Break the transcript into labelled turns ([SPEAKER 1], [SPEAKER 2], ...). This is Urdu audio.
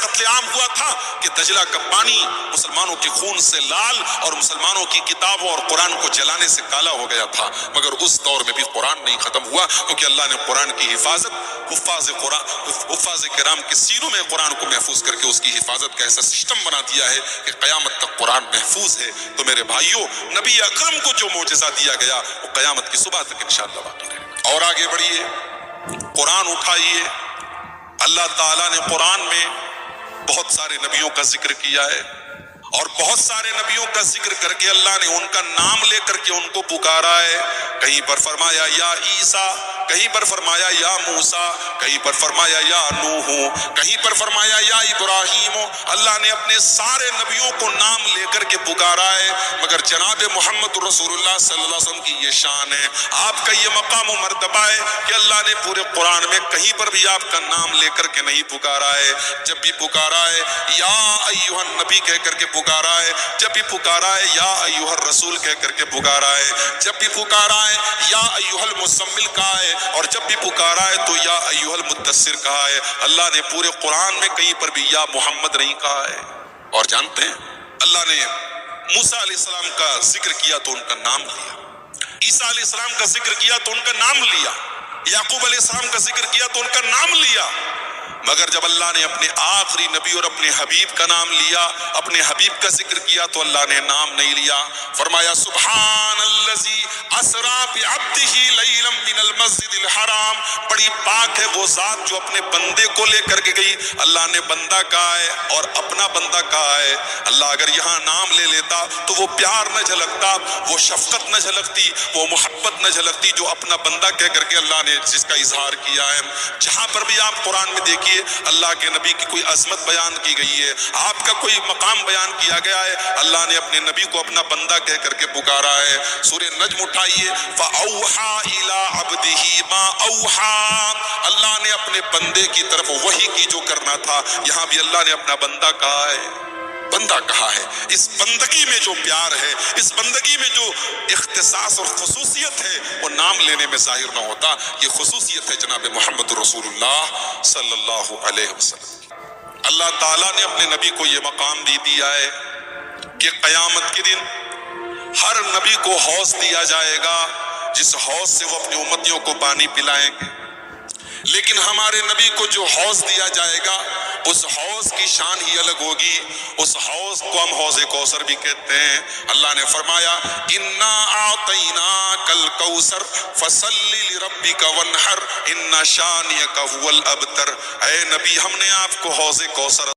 [SPEAKER 1] قتل عام ہوا تھا کہ دجلہ کا پانی مسلمانوں کے خون سے لال اور مسلمانوں کی کتابوں اور قرآن کو جلانے سے کالا ہو گیا تھا، مگر اس دور میں بھی قرآن نہیں ختم ہوا، کیونکہ اللہ نے قرآن کی حفاظت حفاظ کرام کے سینوں میں قرآن کو محفوظ کر کے اس کی حفاظت کا ایسا سسٹم بنا دیا ہے کہ قیامت تک قرآن محفوظ ہے۔ تو میرے بھائیوں، نبی اکرم کو جو معجزہ دیا گیا وہ قیامت کی صبح تک انشاءاللہ باقی رہے گا۔ اور آگے بڑھیے، قرآن اٹھائیے۔ اللہ تعالیٰ نے قرآن میں بہت سارے نبیوں کا ذکر کیا ہے، اور بہت سارے نبیوں کا ذکر کر کے اللہ نے ان کا نام لے کر کے ان کو پکارا ہے۔ کہیں پر فرمایا یا عیسیٰ، کہیں پر فرمایا یا موسیٰ، کہیں پر فرمایا یا نوح، کہیں پر فرمایا یا ابراہیم۔ اللہ نے اپنے سارے نبیوں کو نام لے کر کے پکارا ہے، مگر جناب محمد رسول اللہ صلی اللہ علیہ وسلم کی یہ شان ہے، آپ کا یہ مقام و مرتبہ ہے کہ اللہ نے پورے قرآن میں کہیں پر بھی آپ کا نام لے کر کے نہیں پکارا ہے۔ جب بھی پکارا ہے یا ایھا النبی کہہ کر کے پکارا ہے، جب بھی پکارا ہے یا ایھا الرسول کہہ کر کے پکارا ہے، جب بھی پکارا ہے یا ایھا المزمل کہا ہے، اور جب بھی پکارا ہے تو یا ایھا المدثر کہا ہے۔ اللہ نے پورے قرآن میں کہیں پر بھی یا محمد نہیں کہا ہے۔ اور جانتے ہیں اللہ نے موسیٰ علیہ السلام کا ذکر کیا تو ان کا نام لیا، عیسیٰ علیہ السلام کا ذکر کیا تو ان کا نام لیا، یعقوب علیہ السلام کا ذکر کیا تو ان کا نام لیا، مگر جب اللہ نے اپنے آخری نبی اور اپنے حبیب کا نام لیا، اپنے حبیب کا ذکر کیا تو اللہ نے نام نہیں لیا۔ فرمایا سبحان الذی اسریٰ بعبدہ لیلا من المسجد الحرام، بڑی پاک ہے وہ ذات جو اپنے بندے کو لے کر کے گئی۔ اللہ نے بندہ کہا ہے اور اپنا بندہ کہا ہے۔ اللہ اگر یہاں نام لے لیتا تو وہ پیار نہ جھلکتا، وہ شفقت نہ جھلکتی، وہ محبت نہ جھلکتی جو اپنا بندہ کہہ کر کے اللہ نے جس کا اظہار کیا ہے۔ جہاں پر بھی آپ قرآن میں دیکھیے اللہ کے نبی کی کوئی عظمت بیان کی گئی ہے، آپ کا کوئی مقام بیان کیا گیا ہے، اللہ نے اپنے نبی کو اپنا بندہ کہہ کر کے پکارا ہے۔ سورہ نجم اٹھائیے، فَأَوْحَىٰ إِلَىٰ عَبْدِهِ مَا أَوْحَىٰ، اللہ نے اپنے بندے کی طرف وحی کی جو کرنا تھا، یہاں بھی اللہ نے اپنا بندہ کہا ہے، بندہ کہا ہے۔ اس بندگی میں جو پیار ہے، اس بندگی میں جو اختصاص اور خصوصیت ہے، وہ نام لینے میں ظاہر نہ ہوتا۔ یہ خصوصیت ہے جناب محمد رسول اللہ صلی اللہ علیہ وسلم۔ اللہ تعالیٰ نے اپنے نبی کو یہ مقام بھی دیا ہے کہ قیامت کے دن ہر نبی کو حوض دیا جائے گا، جس حوض سے وہ اپنی امتیوں کو پانی پلائیں گے، لیکن ہمارے نبی کو جو حوض دیا جائے گا اس حوض کی شان ہی الگ ہوگی۔ اس حوض کو ہم حوض کوثر بھی کہتے ہیں۔ اللہ نے فرمایا انا اعطیناک الکوثر فصل لربک وانحر ان شانئک ھو الابتر، اے نبی ہم نے آپ کو حوض کوثر